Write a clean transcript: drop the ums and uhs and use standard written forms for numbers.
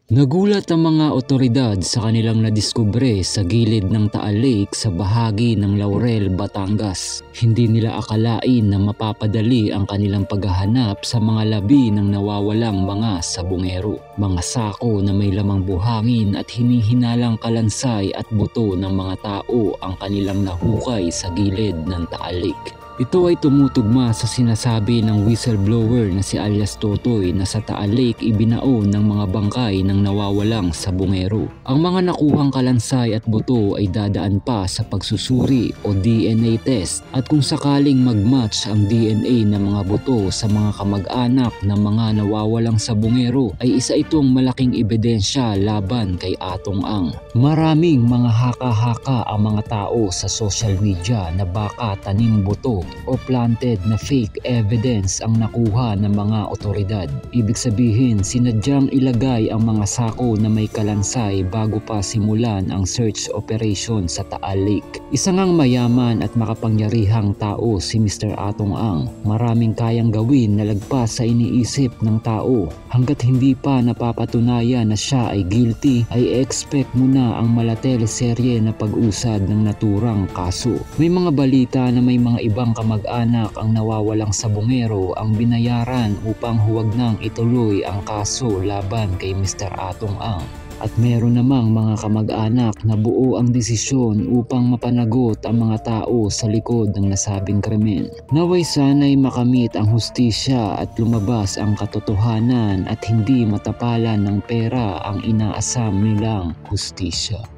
Nagulat ang mga otoridad sa kanilang nadiskubre sa gilid ng Taal Lake sa bahagi ng Laurel, Batangas. Hindi nila akalain na mapapadali ang kanilang paghahanap sa mga labi ng nawawalang mga sabungero. Mga sako na may lamang buhangin at hinihinalang kalansay at buto ng mga tao ang kanilang nahukay sa gilid ng Taal Lake. Ito ay tumutugma sa sinasabi ng whistleblower na si alias Totoy na sa Taal Lake ibinaon ng mga bangkay ng nawawalang sabungero. Ang mga nakuhang kalansay at buto ay dadaan pa sa pagsusuri o DNA test at kung sakaling magmatch ang DNA ng mga buto sa mga kamag-anak ng mga nawawalang sabungero ay isa itong malaking ebidensya laban kay Atong Ang. Maraming mga haka-haka ang mga tao sa social media na baka tanim buto o planted na fake evidence ang nakuha ng mga otoridad. Ibig sabihin, sinadyang ilagay ang mga sako na may kalansay bago pa simulan ang search operation sa Taal Lake. Isa ngang mayaman at makapangyarihang tao si Mr. Atong Ang. Maraming kayang gawin na lagpas sa iniisip ng tao. Hanggat hindi pa napapatunayan na siya ay guilty, ay expect mo na ang malateleserye na pag-usad ng naturang kaso. May mga balita na may mga ibang kamag-anak ang nawawalang sabungero ang binayaran upang huwag nang ituloy ang kaso laban kay Mr. Atong Ang. At meron namang mga kamag-anak na buo ang desisyon upang mapanagot ang mga tao sa likod ng nasabing krimen. Naway sana'y makamit ang hustisya at lumabas ang katotohanan at hindi matapalan ng pera ang inaasam nilang hustisya.